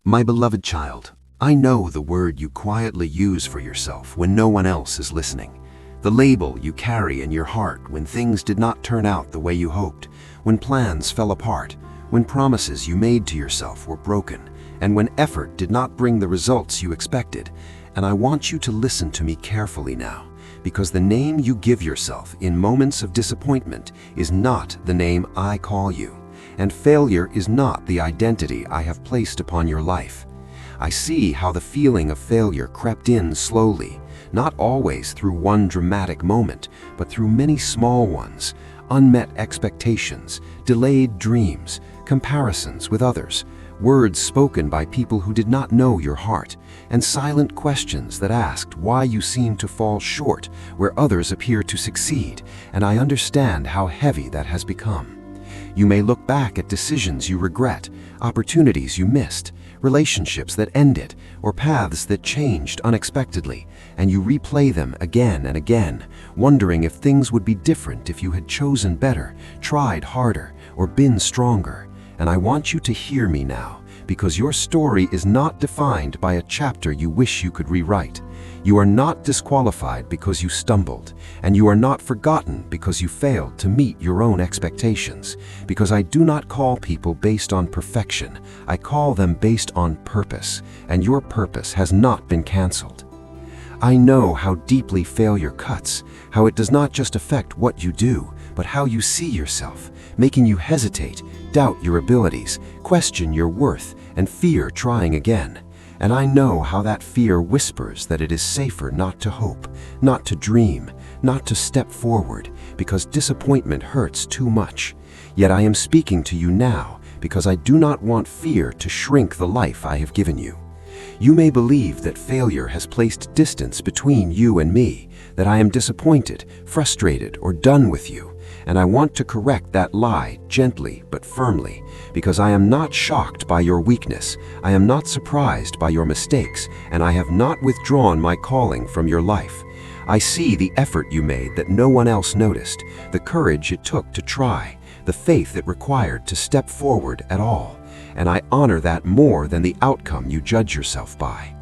My beloved child, I know the word you quietly use for yourself when no one else is listening. The label you carry in your heart when things did not turn out the way you hoped, when plans fell apart, when promises you made to yourself were broken, and when effort did not bring the results you expected. And I want you to listen to me carefully now, because the name you give yourself in moments of disappointment is not the name I call you, and failure is not the identity I have placed upon your life. I see how the feeling of failure crept in slowly, not always through one dramatic moment, but through many small ones, unmet expectations, delayed dreams, comparisons with others, words spoken by people who did not know your heart, and silent questions that asked why you seem to fall short where others appear to succeed, and I understand how heavy that has become. You may look back at decisions you regret, opportunities you missed, relationships that ended, or paths that changed unexpectedly, and you replay them again and again, wondering if things would be different if you had chosen better, tried harder, or been stronger. And I want you to hear me now, because your story is not defined by a chapter you wish you could rewrite. You are not disqualified because you stumbled, and you are not forgotten because you failed to meet your own expectations. Because I do not call people based on perfection, I call them based on purpose, and your purpose has not been canceled. I know how deeply failure cuts, how it does not just affect what you do, but how you see yourself, making you hesitate, doubt your abilities, question your worth, and fear trying again. And I know how that fear whispers that it is safer not to hope, not to dream, not to step forward, because disappointment hurts too much. Yet I am speaking to you now because I do not want fear to shrink the life I have given you. You may believe that failure has placed distance between you and me, that I am disappointed, frustrated, or done with you. And I want to correct that lie gently but firmly, because I am not shocked by your weakness, I am not surprised by your mistakes, and I have not withdrawn my calling from your life. I see the effort you made that no one else noticed, the courage it took to try, the faith it required to step forward at all, and I honor that more than the outcome you judge yourself by.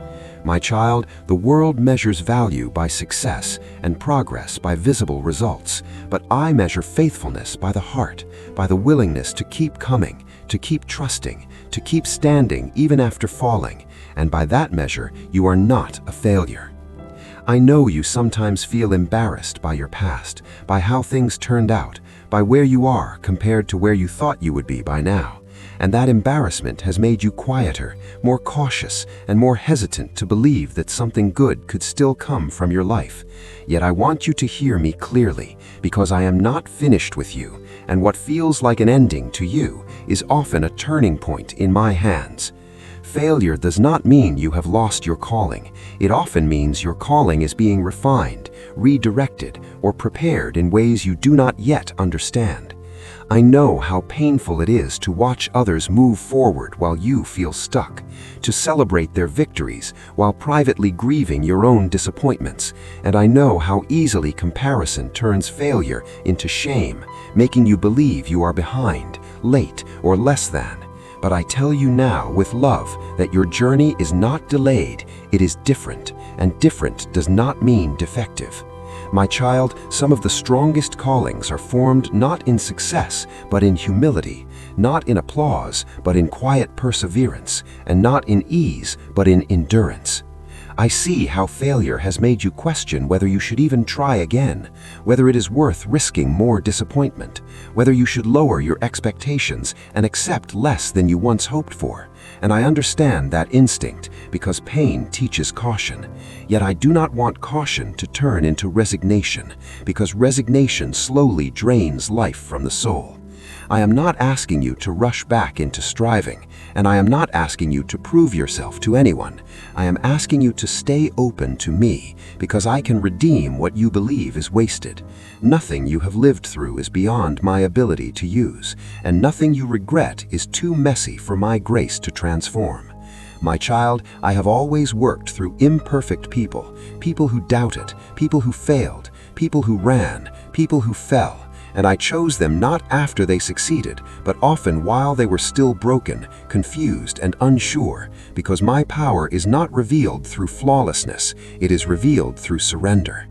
My child, the world measures value by success and progress by visible results, but I measure faithfulness by the heart, by the willingness to keep coming, to keep trusting, to keep standing even after falling, and by that measure, you are not a failure. I know you sometimes feel embarrassed by your past, by how things turned out, by where you are compared to where you thought you would be by now. And that embarrassment has made you quieter, more cautious, and more hesitant to believe that something good could still come from your life. Yet I want you to hear me clearly, because I am not finished with you, and what feels like an ending to you is often a turning point in my hands. Failure does not mean you have lost your calling. It often means your calling is being refined, redirected, or prepared in ways you do not yet understand. I know how painful it is to watch others move forward while you feel stuck, to celebrate their victories while privately grieving your own disappointments, and I know how easily comparison turns failure into shame, making you believe you are behind, late, or less than. But I tell you now with love that your journey is not delayed, it is different, and different does not mean defective. My child, some of the strongest callings are formed not in success, but in humility, not in applause, but in quiet perseverance, and not in ease, but in endurance. I see how failure has made you question whether you should even try again, whether it is worth risking more disappointment, whether you should lower your expectations and accept less than you once hoped for. And I understand that instinct because pain teaches caution. Yet I do not want caution to turn into resignation, because resignation slowly drains life from the soul. I am not asking you to rush back into striving, and I am not asking you to prove yourself to anyone. I am asking you to stay open to me, because I can redeem what you believe is wasted. Nothing you have lived through is beyond my ability to use, and nothing you regret is too messy for my grace to transform. My child, I have always worked through imperfect people, people who doubted, people who failed, people who ran, people who fell, and I chose them not after they succeeded, but often while they were still broken, confused, and unsure, because my power is not revealed through flawlessness, it is revealed through surrender.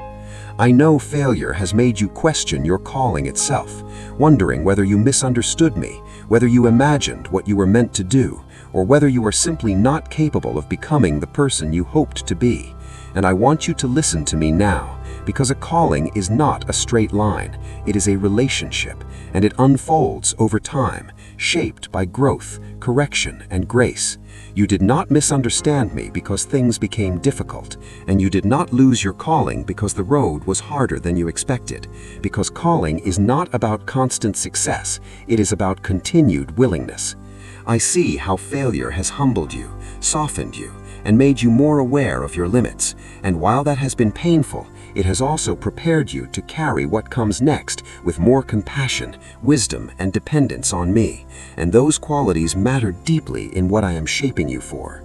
I know failure has made you question your calling itself, wondering whether you misunderstood me, whether you imagined what you were meant to do, or whether you are simply not capable of becoming the person you hoped to be. And I want you to listen to me now, because a calling is not a straight line. It is a relationship, and it unfolds over time, shaped by growth, correction, and grace. You did not misunderstand me because things became difficult, and you did not lose your calling because the road was harder than you expected, because calling is not about constant success, it is about continued willingness. I see how failure has humbled you, softened you, and made you more aware of your limits, and while that has been painful, it has also prepared you to carry what comes next with more compassion, wisdom, and dependence on me, and those qualities matter deeply in what I am shaping you for.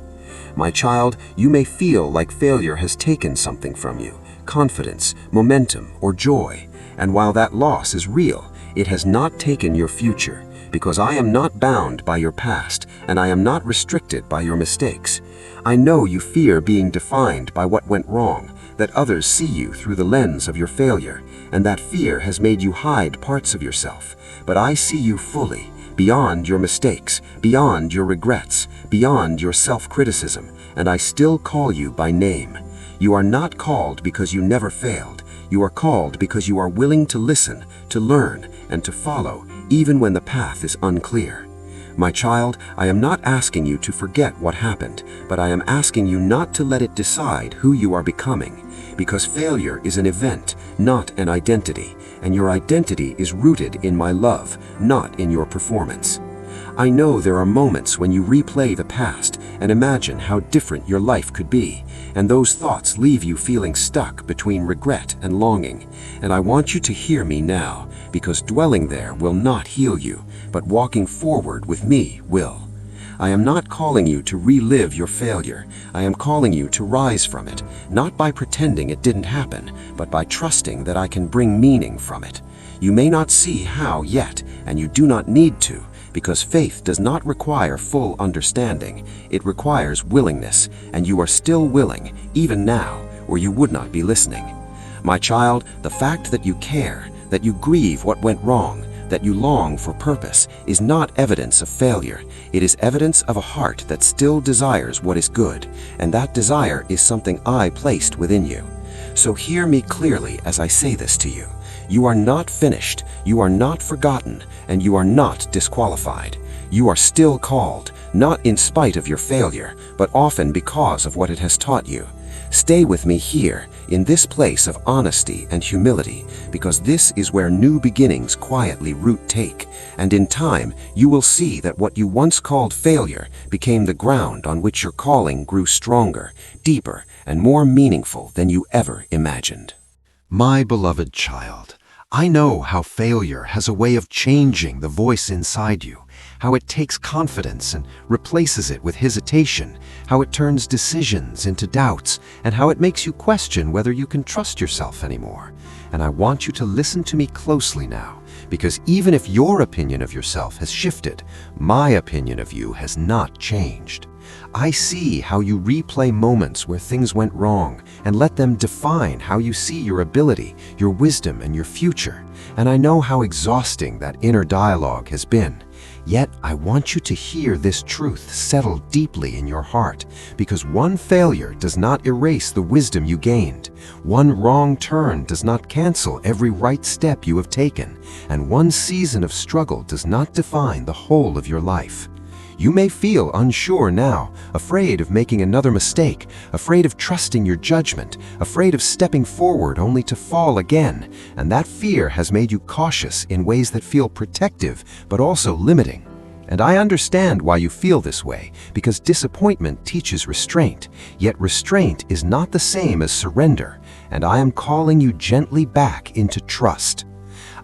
My child, you may feel like failure has taken something from you, confidence, momentum, or joy, and while that loss is real, it has not taken your future, because I am not bound by your past, and I am not restricted by your mistakes. I know you fear being defined by what went wrong, that others see you through the lens of your failure, and that fear has made you hide parts of yourself. But I see you fully, beyond your mistakes, beyond your regrets, beyond your self-criticism, and I still call you by name. You are not called because you never failed. You are called because you are willing to listen, to learn, and to follow, even when the path is unclear. My child, I am not asking you to forget what happened, but I am asking you not to let it decide who you are becoming, because failure is an event, not an identity, and your identity is rooted in my love, not in your performance. I know there are moments when you replay the past and imagine how different your life could be, and those thoughts leave you feeling stuck between regret and longing. And I want you to hear me now, because dwelling there will not heal you, but walking forward with me will. I am not calling you to relive your failure. I am calling you to rise from it, not by pretending it didn't happen, but by trusting that I can bring meaning from it. You may not see how yet, and you do not need to, because faith does not require full understanding. It requires willingness, and you are still willing, even now, or you would not be listening. My child, the fact that you care, that you grieve what went wrong, that you long for purpose, is not evidence of failure. It is evidence of a heart that still desires what is good, and that desire is something I placed within you. So hear me clearly as I say this to you. You are not finished, you are not forgotten, and you are not disqualified. You are still called, not in spite of your failure, but often because of what it has taught you. Stay with me here, in this place of honesty and humility, because this is where new beginnings quietly root take, and in time you will see that what you once called failure became the ground on which your calling grew stronger, deeper, and more meaningful than you ever imagined. My beloved child, I know how failure has a way of changing the voice inside you, how it takes confidence and replaces it with hesitation, how it turns decisions into doubts, and how it makes you question whether you can trust yourself anymore. And I want you to listen to me closely now, because even if your opinion of yourself has shifted, my opinion of you has not changed. I see how you replay moments where things went wrong and let them define how you see your ability, your wisdom, and your future. And I know how exhausting that inner dialogue has been. Yet I want you to hear this truth settle deeply in your heart, because one failure does not erase the wisdom you gained. One wrong turn does not cancel every right step you have taken, and one season of struggle does not define the whole of your life. You may feel unsure now, afraid of making another mistake, afraid of trusting your judgment, afraid of stepping forward only to fall again, and that fear has made you cautious in ways that feel protective but also limiting. And I understand why you feel this way, because disappointment teaches restraint, yet restraint is not the same as surrender, and I am calling you gently back into trust.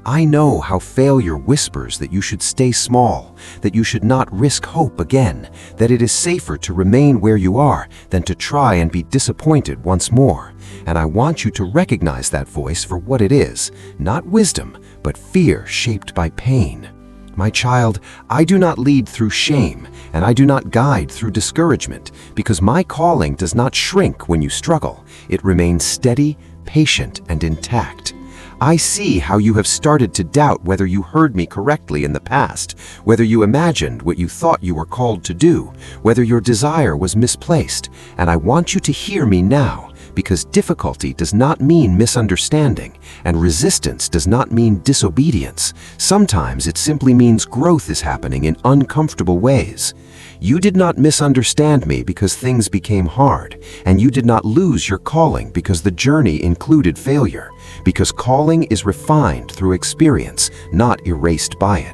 I know how failure whispers that you should stay small, that you should not risk hope again, that it is safer to remain where you are than to try and be disappointed once more. And I want you to recognize that voice for what it is, not wisdom, but fear shaped by pain. My child, I do not lead through shame, and I do not guide through discouragement, because my calling does not shrink when you struggle. It remains steady, patient, and intact. I see how you have started to doubt whether you heard me correctly in the past, whether you imagined what you thought you were called to do, whether your desire was misplaced, and I want you to hear me now, because difficulty does not mean misunderstanding, and resistance does not mean disobedience. Sometimes it simply means growth is happening in uncomfortable ways. You did not misunderstand me because things became hard, and you did not lose your calling because the journey included failure, because calling is refined through experience, not erased by it.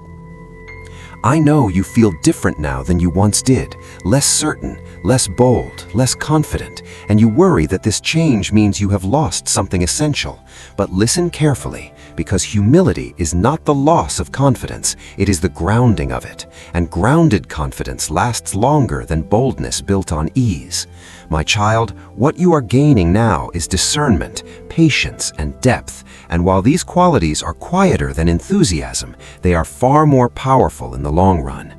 I know you feel different now than you once did, less certain, less bold, less confident, and you worry that this change means you have lost something essential. But listen carefully, because humility is not the loss of confidence, it is the grounding of it, and grounded confidence lasts longer than boldness built on ease. My child, what you are gaining now is discernment, patience, and depth, and while these qualities are quieter than enthusiasm, they are far more powerful in the long run.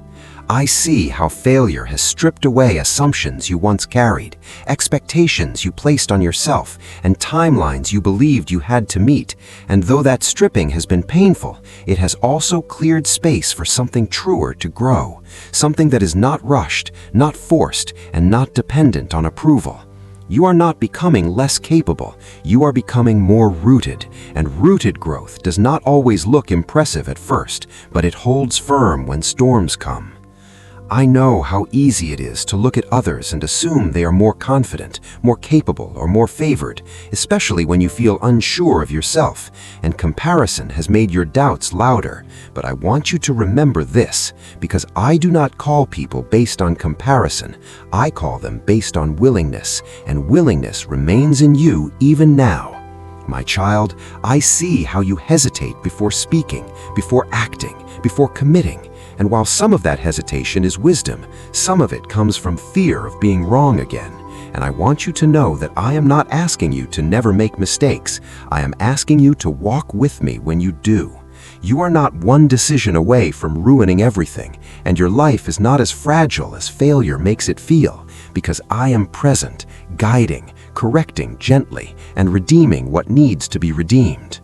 I see how failure has stripped away assumptions you once carried, expectations you placed on yourself, and timelines you believed you had to meet. And though that stripping has been painful, it has also cleared space for something truer to grow, something that is not rushed, not forced, and not dependent on approval. You are not becoming less capable, you are becoming more rooted, and rooted growth does not always look impressive at first, but it holds firm when storms come. I know how easy it is to look at others and assume they are more confident, more capable, or more favored, especially when you feel unsure of yourself, and comparison has made your doubts louder. But I want you to remember this, because I do not call people based on comparison, I call them based on willingness, and willingness remains in you even now. My child, I see how you hesitate before speaking, before acting, before committing. And while some of that hesitation is wisdom, some of it comes from fear of being wrong again. And I want you to know that I am not asking you to never make mistakes. I am asking you to walk with me when you do. You are not one decision away from ruining everything, and your life is not as fragile as failure makes it feel, because I am present, guiding, correcting gently, and redeeming what needs to be redeemed.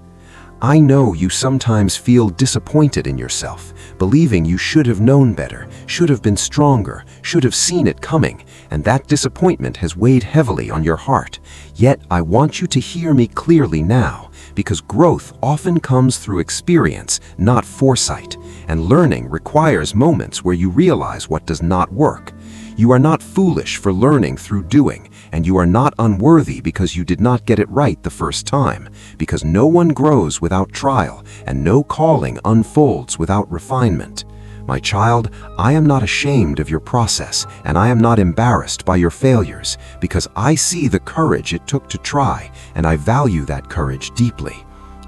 I know you sometimes feel disappointed in yourself, believing you should have known better, should have been stronger, should have seen it coming, and that disappointment has weighed heavily on your heart. Yet I want you to hear me clearly now, because growth often comes through experience, not foresight, and learning requires moments where you realize what does not work. You are not foolish for learning through doing, and you are not unworthy because you did not get it right the first time, because no one grows without trial, and no calling unfolds without refinement. My child, I am not ashamed of your process, and I am not embarrassed by your failures, because I see the courage it took to try, and I value that courage deeply.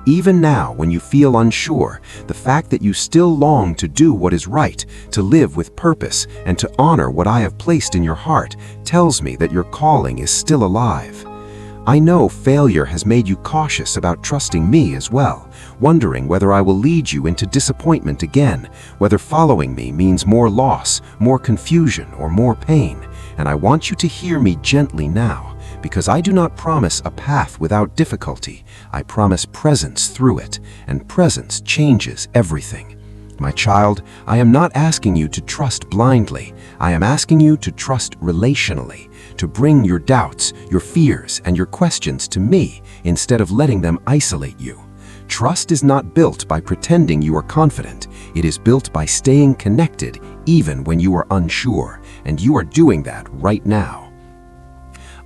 Even now, when you feel unsure, the fact that you still long to do what is right, to live with purpose, and to honor what I have placed in your heart, tells me that your calling is still alive. I know failure has made you cautious about trusting me as well, wondering whether I will lead you into disappointment again, whether following me means more loss, more confusion, or more pain. And I want you to hear me gently now, because I do not promise a path without difficulty. I promise presence through it, and presence changes everything. My child, I am not asking you to trust blindly. I am asking you to trust relationally, to bring your doubts, your fears, and your questions to me instead of letting them isolate you. Trust is not built by pretending you are confident. It is built by staying connected even when you are unsure, and you are doing that right now.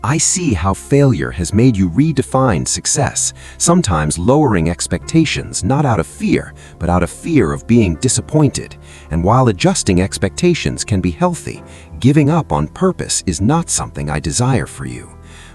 I see how failure has made you redefine success, sometimes lowering expectations not out of fear, but out of fear of being disappointed. And while adjusting expectations can be healthy, giving up on purpose is not something I desire for you.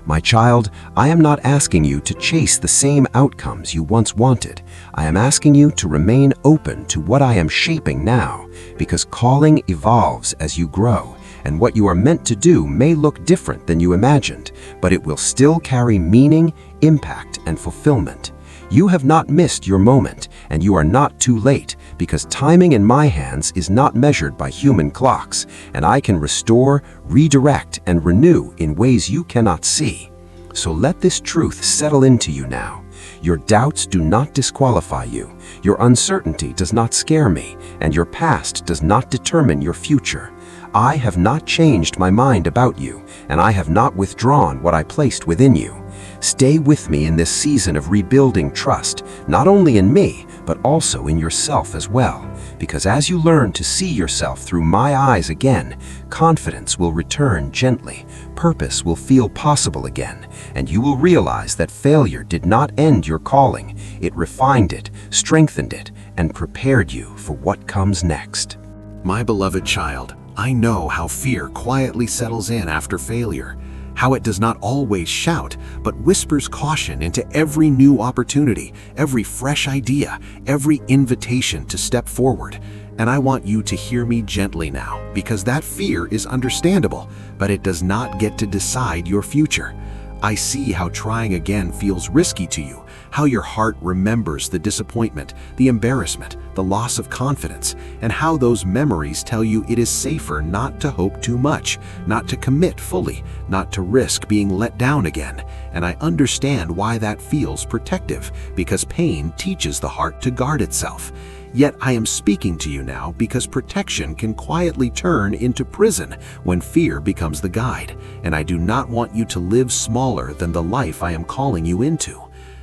My child, I am not asking you to chase the same outcomes you once wanted. I am asking you to remain open to what I am shaping now, because calling evolves as you grow. And what you are meant to do may look different than you imagined, but it will still carry meaning, impact, and fulfillment. You have not missed your moment, and you are not too late, because timing in my hands is not measured by human clocks, and I can restore, redirect, and renew in ways you cannot see. So let this truth settle into you now. Your doubts do not disqualify you, your uncertainty does not scare me, and your past does not determine your future. I have not changed my mind about you, and I have not withdrawn what I placed within you. Stay with me in this season of rebuilding trust, not only in me, but also in yourself as well. Because as you learn to see yourself through my eyes again, confidence will return gently, purpose will feel possible again, and you will realize that failure did not end your calling. It refined it, strengthened it, and prepared you for what comes next. My beloved child, I know how fear quietly settles in after failure, how it does not always shout, but whispers caution into every new opportunity, every fresh idea, every invitation to step forward. And I want you to hear me gently now, because that fear is understandable, but it does not get to decide your future. I see how trying again feels risky to you, how your heart remembers the disappointment, the embarrassment, the loss of confidence, and how those memories tell you it is safer not to hope too much, not to commit fully, not to risk being let down again. And I understand why that feels protective, because pain teaches the heart to guard itself. Yet I am speaking to you now because protection can quietly turn into prison when fear becomes the guide, and I do not want you to live smaller than the life I am calling you into.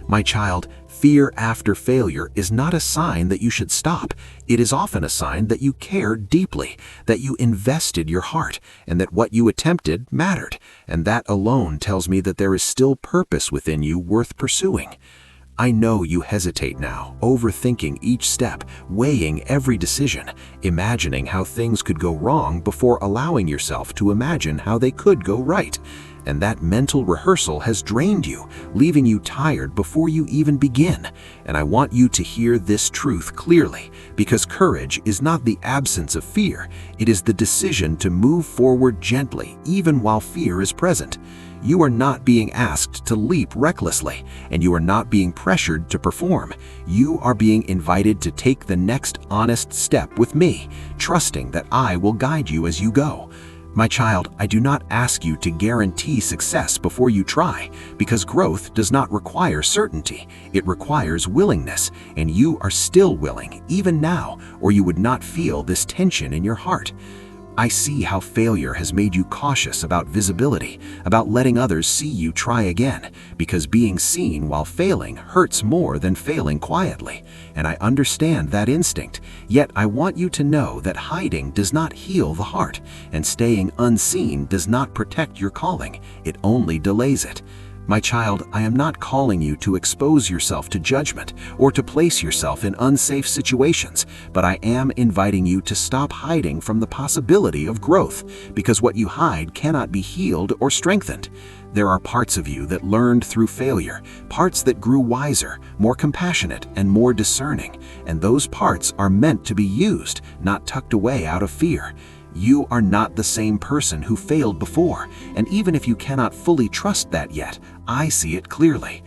My child, fear after failure is not a sign that you should stop. It is often a sign that you care deeply, that you invested your heart, and that what you attempted mattered, and that alone tells me that there is still purpose within you worth pursuing. I know you hesitate now, overthinking each step, weighing every decision, imagining how things could go wrong before allowing yourself to imagine how they could go right. And that mental rehearsal has drained you, leaving you tired before you even begin. And I want you to hear this truth clearly, because courage is not the absence of fear, it is the decision to move forward gently, even while fear is present. You are not being asked to leap recklessly, and you are not being pressured to perform. You are being invited to take the next honest step with me, trusting that I will guide you as you go. My child, I do not ask you to guarantee success before you try, because growth does not require certainty. It requires willingness, and you are still willing, even now, or you would not feel this tension in your heart. I see how failure has made you cautious about visibility, about letting others see you try again, because being seen while failing hurts more than failing quietly, and I understand that instinct. Yet I want you to know that hiding does not heal the heart, and staying unseen does not protect your calling, it only delays it. My child, I am not calling you to expose yourself to judgment or to place yourself in unsafe situations, but I am inviting you to stop hiding from the possibility of growth, because what you hide cannot be healed or strengthened. There are parts of you that learned through failure, parts that grew wiser, more compassionate, and more discerning, and those parts are meant to be used, not tucked away out of fear. You are not the same person who failed before, and even if you cannot fully trust that yet, I see it clearly.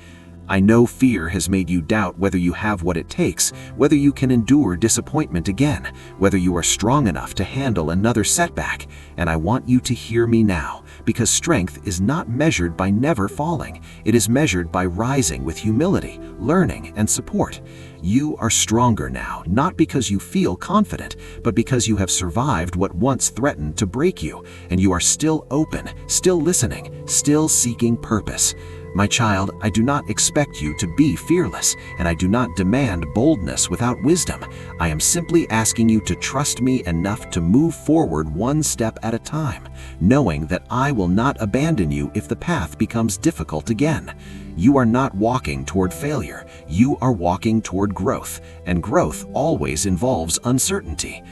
I know fear has made you doubt whether you have what it takes, whether you can endure disappointment again, whether you are strong enough to handle another setback, and I want you to hear me now, because strength is not measured by never falling, it is measured by rising with humility, learning, and support. You are stronger now, not because you feel confident, but because you have survived what once threatened to break you, and you are still open, still listening, still seeking purpose. My child, I do not expect you to be fearless, and I do not demand boldness without wisdom. I am simply asking you to trust me enough to move forward one step at a time, knowing that I will not abandon you if the path becomes difficult again. You are not walking toward failure, you are walking toward growth, and growth always involves uncertainty.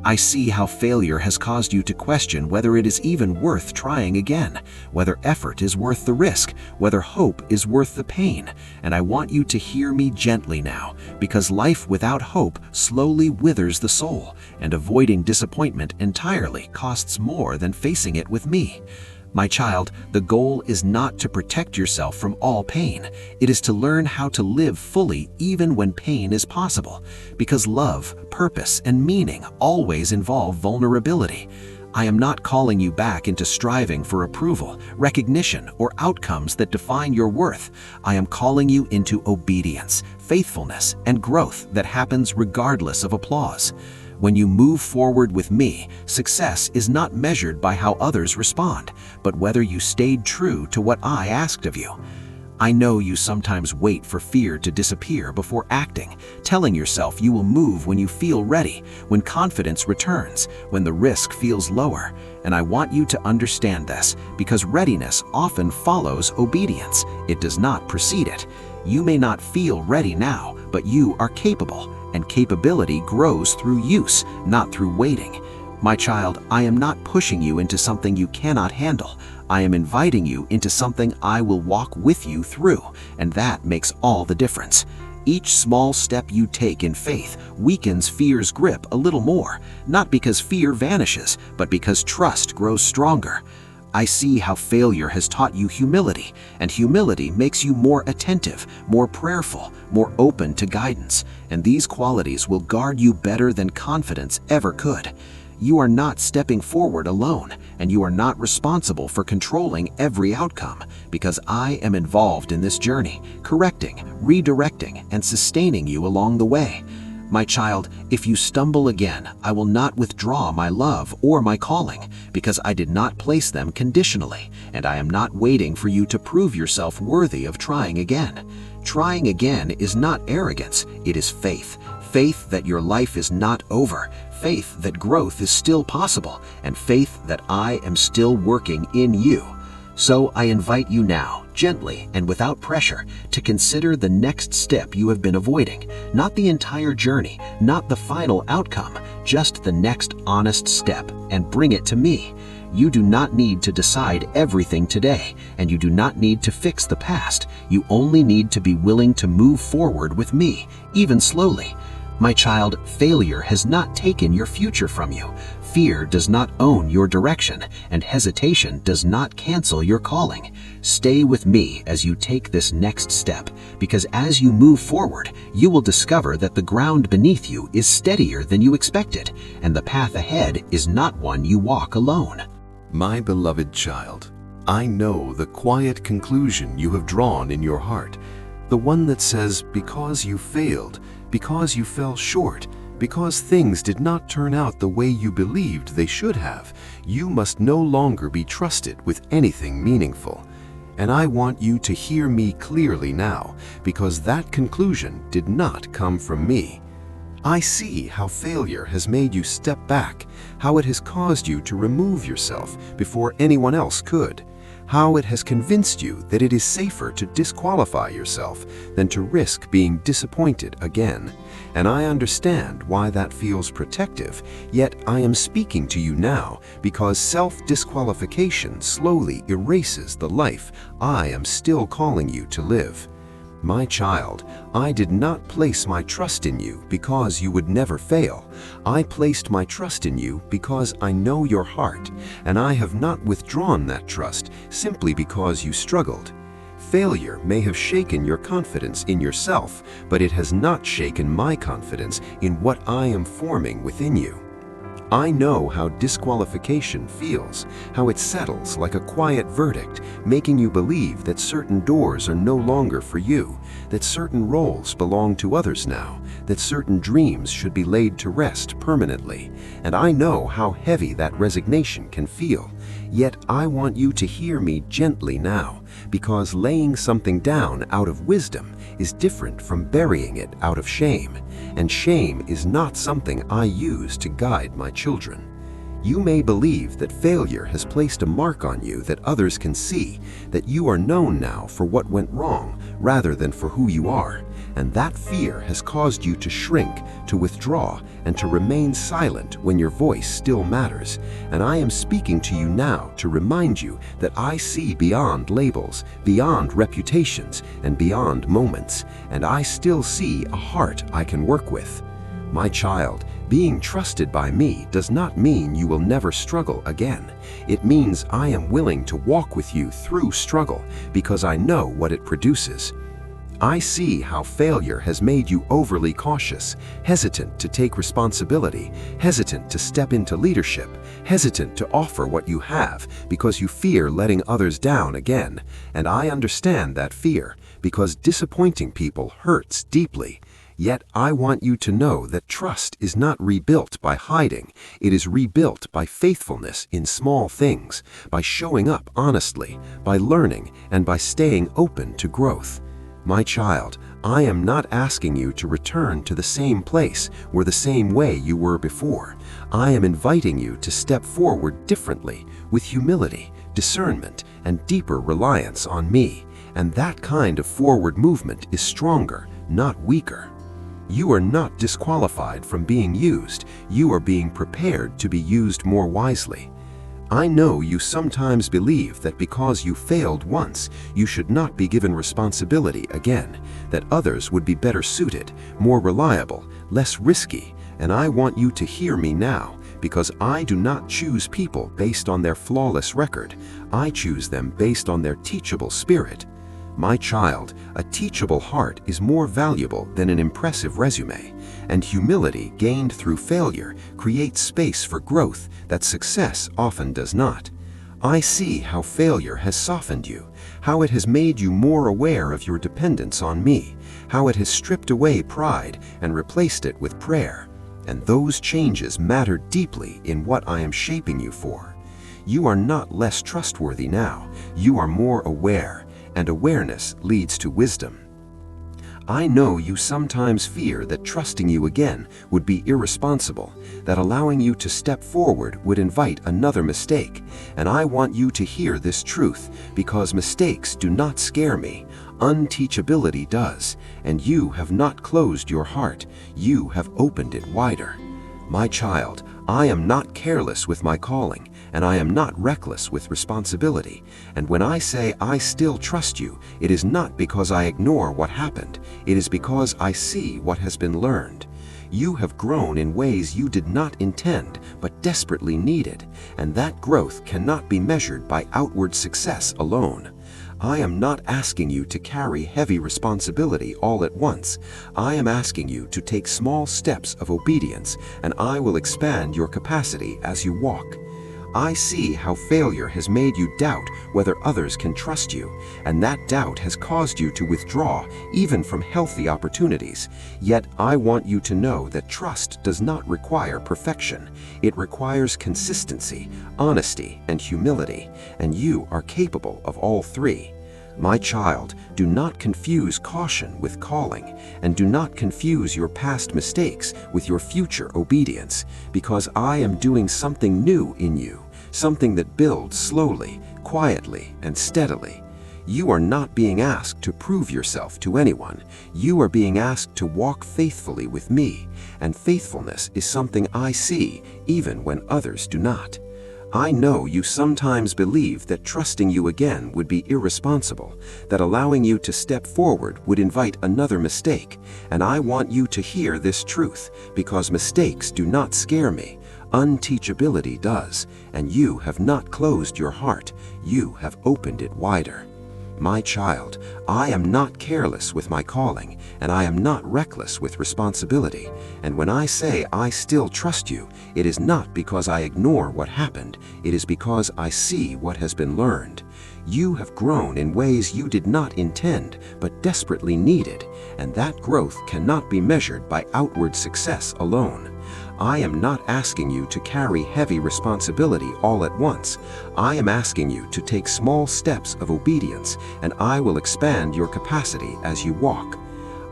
I see how failure has caused you to question whether it is even worth trying again, whether effort is worth the risk, whether hope is worth the pain, and I want you to hear me gently now, because life without hope slowly withers the soul, and avoiding disappointment entirely costs more than facing it with me. My child, the goal is not to protect yourself from all pain. It is to learn how to live fully even when pain is possible, because love, purpose, and meaning always involve vulnerability. I am not calling you back into striving for approval, recognition, or outcomes that define your worth. I am calling you into obedience, faithfulness, and growth that happens regardless of applause. When you move forward with me, success is not measured by how others respond, but whether you stayed true to what I asked of you. I know you sometimes wait for fear to disappear before acting, telling yourself you will move when you feel ready, when confidence returns, when the risk feels lower. And I want you to understand this, because readiness often follows obedience. It does not precede it. You may not feel ready now, but you are capable, and capability grows through use, not through waiting. My child, I am not pushing you into something you cannot handle. I am inviting you into something I will walk with you through, and that makes all the difference. Each small step you take in faith weakens fear's grip a little more, not because fear vanishes, but because trust grows stronger. I see how failure has taught you humility, and humility makes you more attentive, more prayerful, more open to guidance, and these qualities will guard you better than confidence ever could. You are not stepping forward alone, and you are not responsible for controlling every outcome, because I am involved in this journey, correcting, redirecting, and sustaining you along the way. My child, if you stumble again, I will not withdraw my love or my calling, because I did not place them conditionally, and I am not waiting for you to prove yourself worthy of trying again. Trying again is not arrogance, it is faith. Faith that your life is not over, faith that growth is still possible, and faith that I am still working in you. So I invite you now, gently and without pressure, to consider the next step you have been avoiding. Not the entire journey, not the final outcome, just the next honest step, and bring it to me. You do not need to decide everything today, and you do not need to fix the past. You only need to be willing to move forward with me, even slowly. My child, failure has not taken your future from you. Fear does not own your direction, and hesitation does not cancel your calling. Stay with me as you take this next step, because as you move forward, you will discover that the ground beneath you is steadier than you expected, and the path ahead is not one you walk alone. My beloved child, I know the quiet conclusion you have drawn in your heart, the one that says, because you failed, because you fell short, because things did not turn out the way you believed they should have, you must no longer be trusted with anything meaningful. And I want you to hear me clearly now, because that conclusion did not come from me. I see how failure has made you step back, how it has caused you to remove yourself before anyone else could, how it has convinced you that it is safer to disqualify yourself than to risk being disappointed again. And I understand why that feels protective, yet I am speaking to you now because self-disqualification slowly erases the life I am still calling you to live. My child, I did not place my trust in you because you would never fail. I placed my trust in you because I know your heart, and I have not withdrawn that trust simply because you struggled. Failure may have shaken your confidence in yourself, but it has not shaken my confidence in what I am forming within you. I know how disqualification feels, how it settles like a quiet verdict, making you believe that certain doors are no longer for you, that certain roles belong to others now, that certain dreams should be laid to rest permanently. And I know how heavy that resignation can feel. Yet I want you to hear me gently now, because laying something down out of wisdom is different from burying it out of shame, and shame is not something I use to guide my children. You may believe that failure has placed a mark on you that others can see, that you are known now for what went wrong rather than for who you are, and that fear has caused you to shrink, to withdraw, and to remain silent when your voice still matters. And I am speaking to you now to remind you that I see beyond labels, beyond reputations, and beyond moments, and I still see a heart I can work with. My child, Being trusted by me does not mean you will never struggle again. It means I am willing to walk with you through struggle because I know what it produces. I see how failure has made you overly cautious, hesitant to take responsibility, hesitant to step into leadership, hesitant to offer what you have because you fear letting others down again. And I understand that fear because disappointing people hurts deeply. Yet I want you to know that trust is not rebuilt by hiding. It is rebuilt by faithfulness in small things, by showing up honestly, by learning, and by staying open to growth. My child, I am not asking you to return to the same place or the same way you were before. I am inviting you to step forward differently, with humility, discernment, and deeper reliance on me. And that kind of forward movement is stronger, not weaker. You are not disqualified from being used. You are being prepared to be used more wisely. I know you sometimes believe that because you failed once, you should not be given responsibility again, that others would be better suited, more reliable, less risky, and I want you to hear me now, because I do not choose people based on their flawless record. I choose them based on their teachable spirit. My child, a teachable heart is more valuable than an impressive resume, and humility gained through failure creates space for growth that success often does not. I see how failure has softened you, how it has made you more aware of your dependence on me, how it has stripped away pride and replaced it with prayer. And those changes matter deeply in what I am shaping you for. You are not less trustworthy now, you are more aware. And awareness leads to wisdom. I know you sometimes fear that trusting you again would be irresponsible, that allowing you to step forward would invite another mistake, and I want you to hear this truth because mistakes do not scare me. Unteachability does, and you have not closed your heart, you have opened it wider. My child, I am not careless with my calling, and I am not reckless with responsibility. And when I say I still trust you, it is not because I ignore what happened. It is because I see what has been learned. You have grown in ways you did not intend, but desperately needed, and that growth cannot be measured by outward success alone. I am not asking you to carry heavy responsibility all at once. I am asking you to take small steps of obedience, and I will expand your capacity as you walk. I see how failure has made you doubt whether others can trust you, and that doubt has caused you to withdraw even from healthy opportunities. Yet I want you to know that trust does not require perfection. It requires consistency, honesty, and humility, and you are capable of all three. My child, do not confuse caution with calling, and do not confuse your past mistakes with your future obedience, because I am doing something new in you, something that builds slowly, quietly, and steadily. You are not being asked to prove yourself to anyone. You are being asked to walk faithfully with me, and faithfulness is something I see even when others do not. I know you sometimes believe that trusting you again would be irresponsible, that allowing you to step forward would invite another mistake, and I want you to hear this truth, because mistakes do not scare me. Unteachability does, and you have not closed your heart, you have opened it wider. My child, I am not careless with my calling, and I am not reckless with responsibility. And when I say I still trust you, it is not because I ignore what happened, it is because I see what has been learned. You have grown in ways you did not intend, but desperately needed, and that growth cannot be measured by outward success alone. I am not asking you to carry heavy responsibility all at once. I am asking you to take small steps of obedience, and I will expand your capacity as you walk.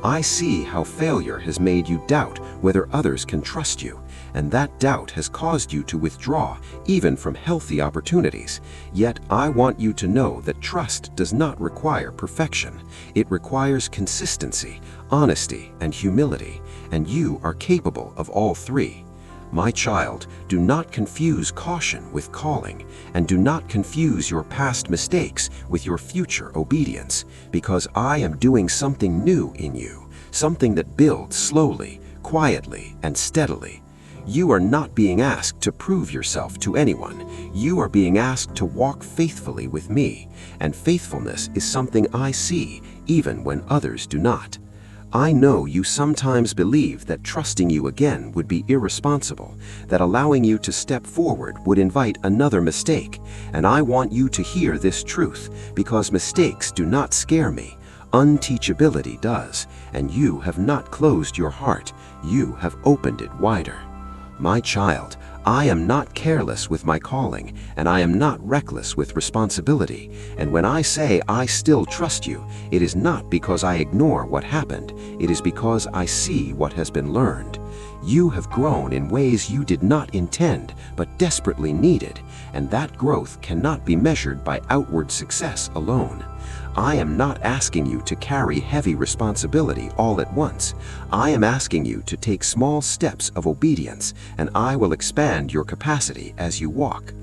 I see how failure has made you doubt whether others can trust you, and that doubt has caused you to withdraw, even from healthy opportunities. Yet I want you to know that trust does not require perfection. It requires consistency, honesty, and humility, and you are capable of all three. My child, do not confuse caution with calling, and do not confuse your past mistakes with your future obedience, because I am doing something new in you, something that builds slowly, quietly, and steadily. You are not being asked to prove yourself to anyone. You are being asked to walk faithfully with me, and faithfulness is something I see even when others do not. I know you sometimes believe that trusting you again would be irresponsible, that allowing you to step forward would invite another mistake, and I want you to hear this truth, because mistakes do not scare me. Unteachability does, and you have not closed your heart, you have opened it wider. My child, I am not careless with my calling, and I am not reckless with responsibility. And when I say I still trust you, it is not because I ignore what happened, it is because I see what has been learned. You have grown in ways you did not intend, but desperately needed, and that growth cannot be measured by outward success alone. I am not asking you to carry heavy responsibility all at once. I am asking you to take small steps of obedience, and I will expand your capacity as you walk.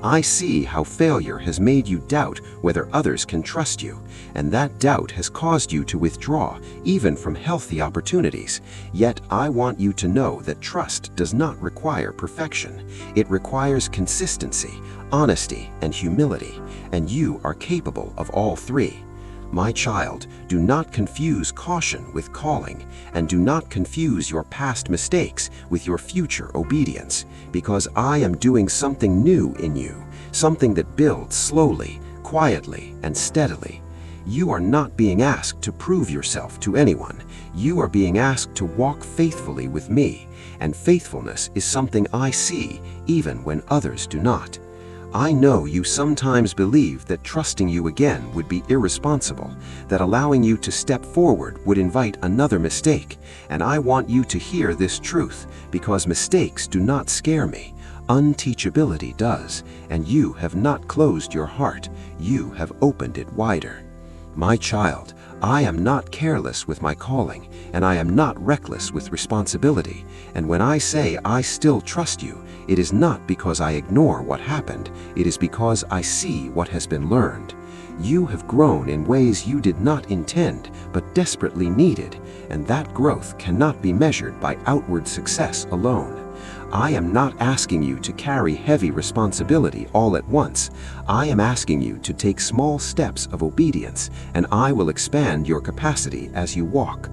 I see how failure has made you doubt whether others can trust you, and that doubt has caused you to withdraw, even from healthy opportunities. Yet I want you to know that trust does not require perfection. It requires consistency, honesty, and humility, and you are capable of all three. My child, do not confuse caution with calling, and do not confuse your past mistakes with your future obedience, because I am doing something new in you, something that builds slowly, quietly, and steadily. You are not being asked to prove yourself to anyone. You are being asked to walk faithfully with me, and faithfulness is something I see even when others do not. I know you sometimes believe that trusting you again would be irresponsible, that allowing you to step forward would invite another mistake, and I want you to hear this truth, because mistakes do not scare me. Unteachability does, and you have not closed your heart, you have opened it wider. My child, I am not careless with my calling, and I am not reckless with responsibility, and when I say I still trust you, it is not because I ignore what happened, it is because I see what has been learned. You have grown in ways you did not intend, but desperately needed, and that growth cannot be measured by outward success alone. I am not asking you to carry heavy responsibility all at once. I am asking you to take small steps of obedience, and I will expand your capacity as you walk.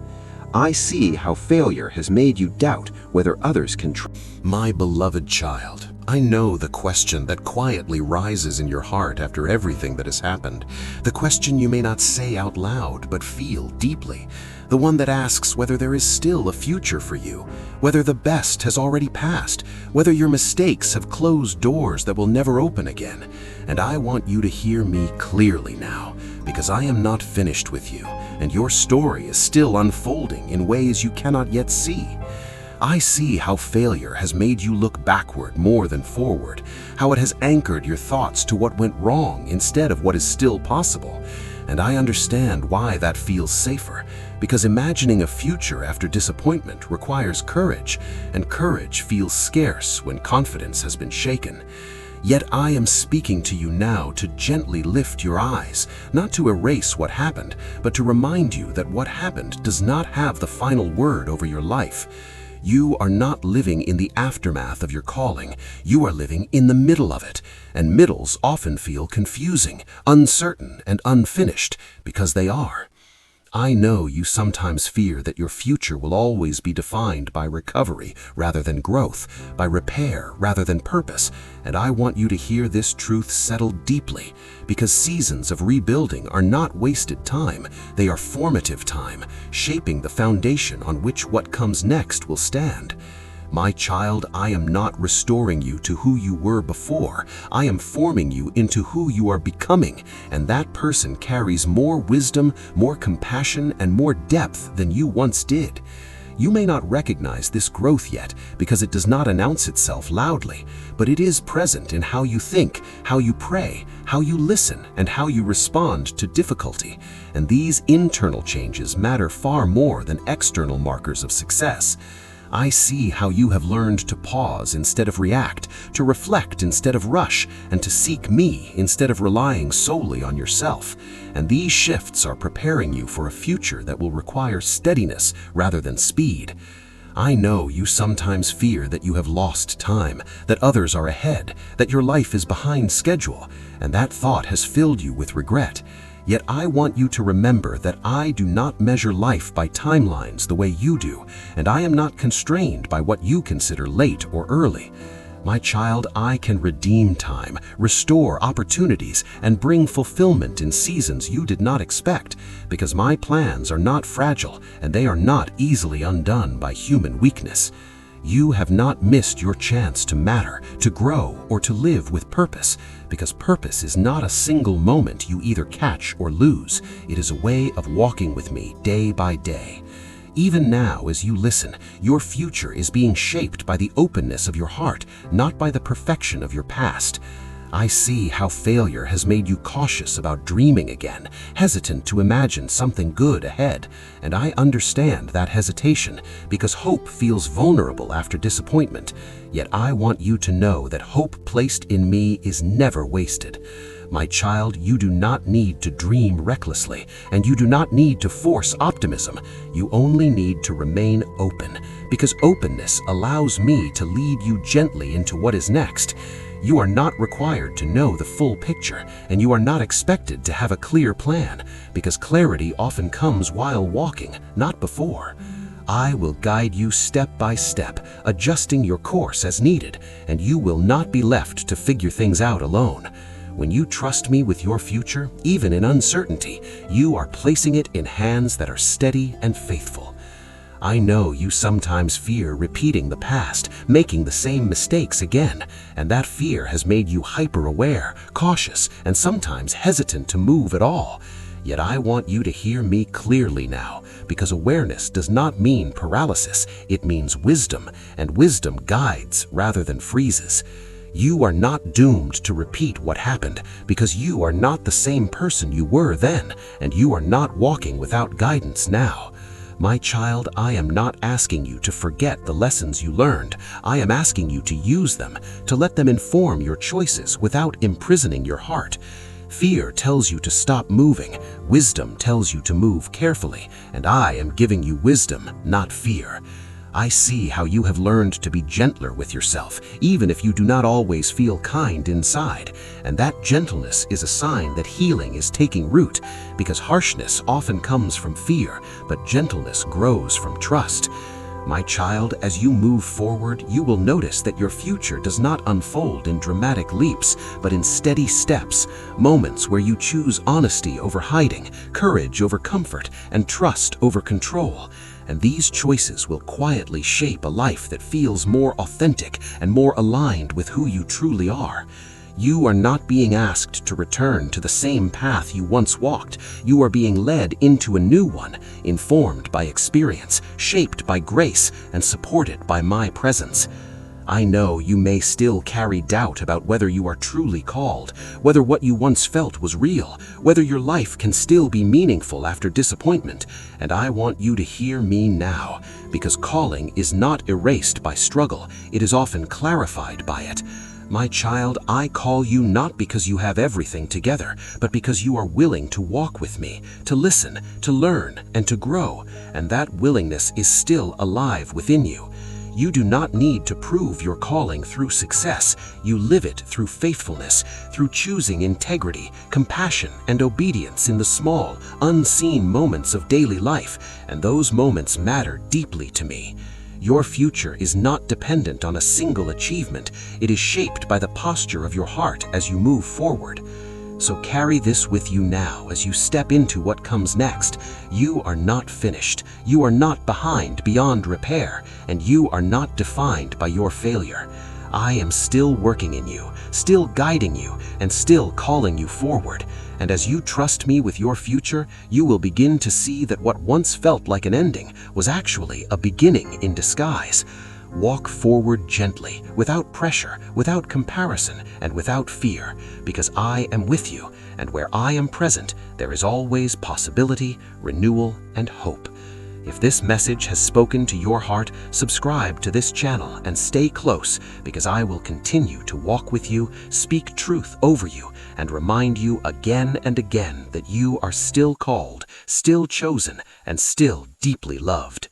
I see how failure has made you doubt whether others can trust. My beloved child, I know the question that quietly rises in your heart after everything that has happened, the question you may not say out loud but feel deeply, the one that asks whether there is still a future for you, whether the best has already passed, whether your mistakes have closed doors that will never open again. And I want you to hear me clearly now, because I am not finished with you, and your story is still unfolding in ways you cannot yet see. I see how failure has made you look backward more than forward, how it has anchored your thoughts to what went wrong instead of what is still possible. And I understand why that feels safer, because imagining a future after disappointment requires courage, and courage feels scarce when confidence has been shaken. Yet I am speaking to you now to gently lift your eyes, not to erase what happened, but to remind you that what happened does not have the final word over your life. You are not living in the aftermath of your calling. You are living in the middle of it, and middles often feel confusing, uncertain, and unfinished, because they are. I know you sometimes fear that your future will always be defined by recovery rather than growth, by repair rather than purpose, and I want you to hear this truth settled deeply, because seasons of rebuilding are not wasted time, they are formative time, shaping the foundation on which what comes next will stand. My child, I am not restoring you to who you were before. I am forming you into who you are becoming, and that person carries more wisdom, more compassion, and more depth than you once did. You may not recognize this growth yet because it does not announce itself loudly, but it is present in how you think, how you pray, how you listen, and how you respond to difficulty. And these internal changes matter far more than external markers of success. I see how you have learned to pause instead of react, to reflect instead of rush, and to seek me instead of relying solely on yourself. And these shifts are preparing you for a future that will require steadiness rather than speed. I know you sometimes fear that you have lost time, that others are ahead, that your life is behind schedule, and that thought has filled you with regret. Yet I want you to remember that I do not measure life by timelines the way you do, and I am not constrained by what you consider late or early. My child, I can redeem time, restore opportunities, and bring fulfillment in seasons you did not expect, because my plans are not fragile and they are not easily undone by human weakness. You have not missed your chance to matter, to grow, or to live with purpose, because purpose is not a single moment you either catch or lose. It is a way of walking with me day by day. Even now, as you listen, your future is being shaped by the openness of your heart, not by the perfection of your past. I see how failure has made you cautious about dreaming again, hesitant to imagine something good ahead, and I understand that hesitation because hope feels vulnerable after disappointment. Yet I want you to know that hope placed in me is never wasted. My child, you do not need to dream recklessly, and you do not need to force optimism. You only need to remain open, because openness allows me to lead you gently into what is next. You are not required to know the full picture, and you are not expected to have a clear plan, because clarity often comes while walking, not before. I will guide you step by step, adjusting your course as needed, and you will not be left to figure things out alone. When you trust me with your future, even in uncertainty, you are placing it in hands that are steady and faithful. I know you sometimes fear repeating the past, making the same mistakes again, and that fear has made you hyper-aware, cautious, and sometimes hesitant to move at all. Yet I want you to hear me clearly now, because awareness does not mean paralysis, it means wisdom, and wisdom guides rather than freezes. You are not doomed to repeat what happened, because you are not the same person you were then, and you are not walking without guidance now. My child, I am not asking you to forget the lessons you learned. I am asking you to use them, to let them inform your choices without imprisoning your heart. Fear tells you to stop moving. Wisdom tells you to move carefully, and I am giving you wisdom, not fear. I see how you have learned to be gentler with yourself, even if you do not always feel kind inside. And that gentleness is a sign that healing is taking root, because harshness often comes from fear, but gentleness grows from trust. My child, as you move forward, you will notice that your future does not unfold in dramatic leaps, but in steady steps, moments where you choose honesty over hiding, courage over comfort, and trust over control. And these choices will quietly shape a life that feels more authentic and more aligned with who you truly are. You are not being asked to return to the same path you once walked. You are being led into a new one, informed by experience, shaped by grace, and supported by my presence. I know you may still carry doubt about whether you are truly called, whether what you once felt was real, whether your life can still be meaningful after disappointment, and I want you to hear me now, because calling is not erased by struggle, it is often clarified by it. My child, I call you not because you have everything together, but because you are willing to walk with me, to listen, to learn, and to grow, and that willingness is still alive within you. You do not need to prove your calling through success. You live it through faithfulness, through choosing integrity, compassion, and obedience in the small, unseen moments of daily life, and those moments matter deeply to me. Your future is not dependent on a single achievement. It is shaped by the posture of your heart as you move forward. So carry this with you now as you step into what comes next. You are not finished. You are not behind beyond repair, and you are not defined by your failure. I am still working in you, still guiding you, and still calling you forward. And as you trust me with your future, you will begin to see that what once felt like an ending was actually a beginning in disguise. Walk forward gently, without pressure, without comparison, and without fear, because I am with you, and where I am present, there is always possibility, renewal, and hope. If this message has spoken to your heart, subscribe to this channel and stay close, because I will continue to walk with you, speak truth over you, and remind you again and again that you are still called, still chosen, and still deeply loved.